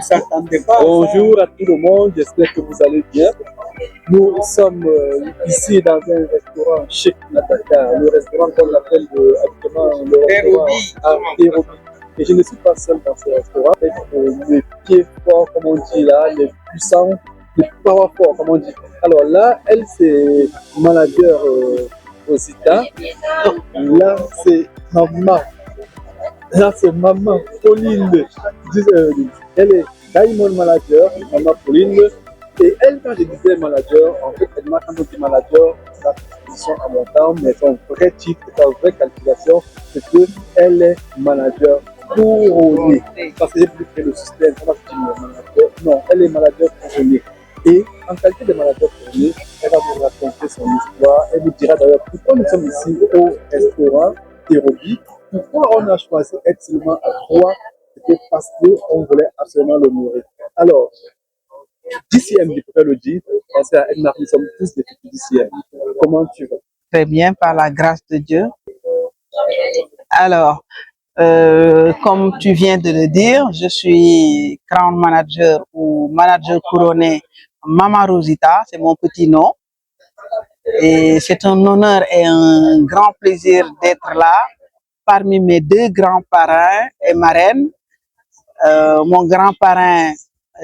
s'entendait pas. Bonjour à tout le monde, j'espère que vous allez bien. Nous sommes ici dans un restaurant chic à Dakar, le restaurant qu'on appelle actuellement le restaurant à Nairobi. Et je ne suis pas seul dans ce restaurant, avec les pieds forts, comme on dit là, les puissants, les power forts, comme on dit. Alors là, elle, c'est manager Rosita. Là, c'est maman. Là, c'est maman Pauline. Elle est Diamond Manager, maman Pauline. Et elle, quand je disais manager, en fait, elle m'a quand on dit manager, c'est la position à mon temps, mais son vrai titre, sa vraie qualification, c'est qu'elle est manager couronnée. Parce que j'ai plus fait le système, on va dire manager. Non, elle est manager couronnée. Et en qualité de manager couronnée, elle va vous raconter son histoire. Elle vous dira d'ailleurs pourquoi nous sommes ici au restaurant Nairobi. Pourquoi on a choisi être seulement à 3? C'était parce qu'on voulait absolument le nourrir. Alors, DCM, je peux le dire, parce qu'à Edmar, nous sommes tous des petits DCM. Comment tu vas? Très bien, par la grâce de Dieu. Alors, comme tu viens de le dire, je suis Crown Manager ou Manager couronné Mama Rosita, c'est mon petit nom. Et c'est un honneur et un grand plaisir d'être là parmi mes deux grands parrains et marraines. Mon grand parrain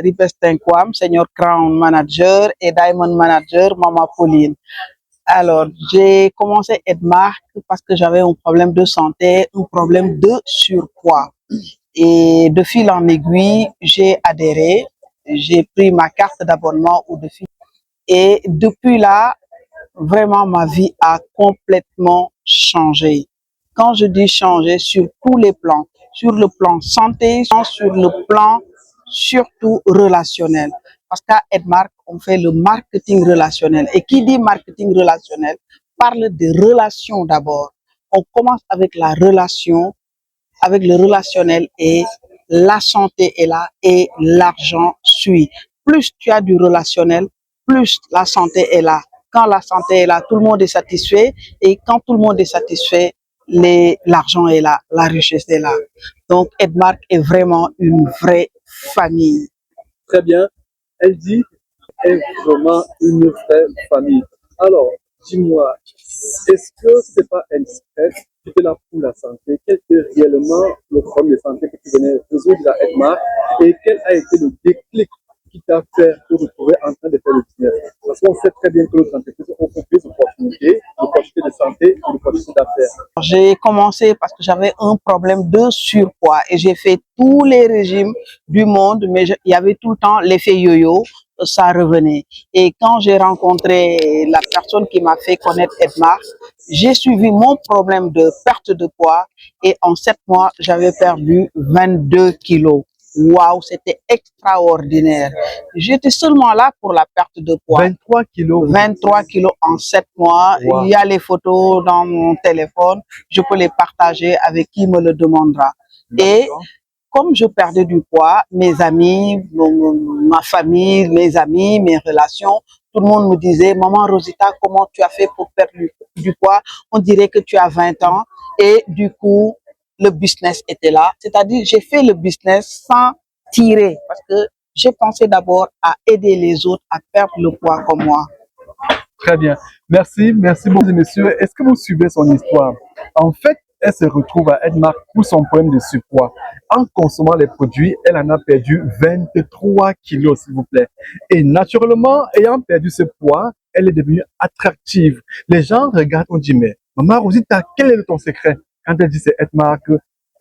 Ripestin Kwam, Senior Crown Manager et Diamond Manager, Mama Pauline. Alors, j'ai commencé Edmark parce que j'avais un problème de santé, un problème de surpoids. Et de fil en aiguille, j'ai adhéré, j'ai pris ma carte d'abonnement au défi. Et depuis là, vraiment, ma vie a complètement changé. Quand je dis changer, sur tous les plans, sur le plan santé, sur le plan surtout relationnel. Parce qu'à Edmark, on fait le marketing relationnel. Et qui dit marketing relationnel parle de relations d'abord. On commence avec la relation, avec le relationnel et la santé est là et l'argent suit. Plus tu as du relationnel, plus la santé est là. Quand la santé est là, tout le monde est satisfait et quand tout le monde est satisfait, l'argent est là, la richesse est là. Donc Edmark est vraiment une vraie famille. Très bien. Elle dit, est vraiment une vraie famille. Alors, dis-moi, est-ce que c'est pas un stress? Tu es là pour la santé. Quel est réellement le problème de santé que tu venais résoudre à Edmark? Et quel a été le déclic qui t'a fait te retrouver en train de faire le business? Parce qu'on sait très bien que nos entreprises ont plus d'opportunités de santé et d'opportunités d'affaires. J'ai commencé parce que j'avais un problème de surpoids et j'ai fait tous les régimes du monde, mais il y avait tout le temps l'effet yo-yo, ça revenait. Et quand j'ai rencontré la personne qui m'a fait connaître Edmark, j'ai suivi mon problème de perte de poids et en 7 mois, j'avais perdu 22 kilos. Waouh, c'était extraordinaire. J'étais seulement là pour la perte de poids. 23 kilos. 23 kilos en 7 mois. Wow. Il y a les photos dans mon téléphone. Je peux les partager avec qui me le demandera. Et comme je perdais du poids, mes amis, ma famille, mes amis, mes relations, tout le monde me disait, maman Rosita, comment tu as fait pour perdre du poids? On dirait que tu as 20 ans. Et du coup, le business était là. C'est-à-dire, j'ai fait le business sans tirer parce que j'ai pensé d'abord à aider les autres à perdre le poids comme moi. Très bien. Merci beaucoup, messieurs. Est-ce que vous suivez son histoire? En fait, elle se retrouve à Edmark pour son problème de surpoids. En consommant les produits, elle en a perdu 23 kilos, s'il vous plaît. Et naturellement, ayant perdu ce poids, elle est devenue attractive. Les gens regardent, on dit, mais maman Rosita, quel est ton secret? Quand elle dit c'est Edmark,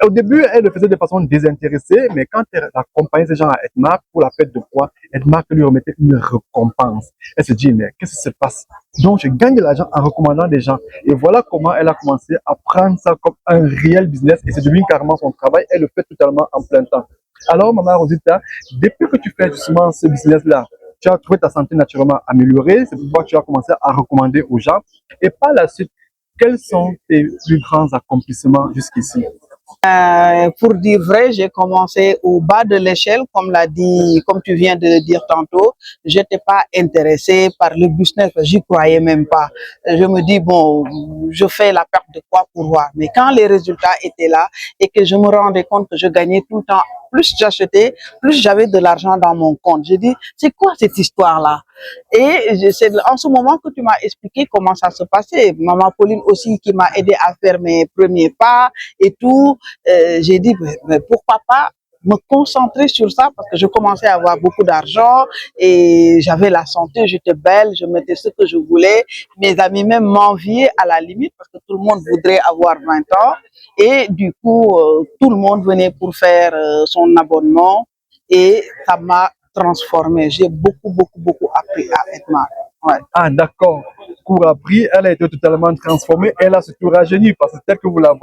au début, elle le faisait de façon désintéressée, mais quand elle accompagnait ces gens à Edmark pour la perte de poids, Edmark lui remettait une récompense. Elle se dit, mais qu'est-ce qui se passe? Donc, je gagne de l'argent en recommandant des gens. Et voilà comment elle a commencé à prendre ça comme un réel business et c'est devenu carrément son travail. Elle le fait totalement en plein temps. Alors, maman Rosita, depuis que tu fais justement ce business-là, tu as trouvé ta santé naturellement améliorée, c'est pourquoi tu as commencé à recommander aux gens. Et par la suite, quels sont tes plus grands accomplissements jusqu'ici? Pour dire vrai, j'ai commencé au bas de l'échelle, comme tu viens de le dire tantôt. J'étais pas intéressée par le business, j'y croyais même pas. Je me dis bon, je fais la perte de poids pour voir. Mais quand les résultats étaient là et que je me rendais compte que je gagnais tout le temps plus j'achetais, plus j'avais de l'argent dans mon compte. J'ai dit, c'est quoi cette histoire-là? Et c'est en ce moment que tu m'as expliqué comment ça se passait. Maman Pauline aussi qui m'a aidé à faire mes premiers pas et tout. J'ai dit, mais pourquoi pas me concentrer sur ça parce que je commençais à avoir beaucoup d'argent et j'avais la santé, j'étais belle, je mettais ce que je voulais. Mes amis même m'enviaient à la limite parce que tout le monde voudrait avoir 20 ans et du coup, tout le monde venait pour faire son abonnement et ça m'a transformée. J'ai beaucoup appris à être mère. Ouais. Ah, d'accord. Cours appris, elle a été totalement transformée. Elle a surtout rajeuni parce que tel que vous la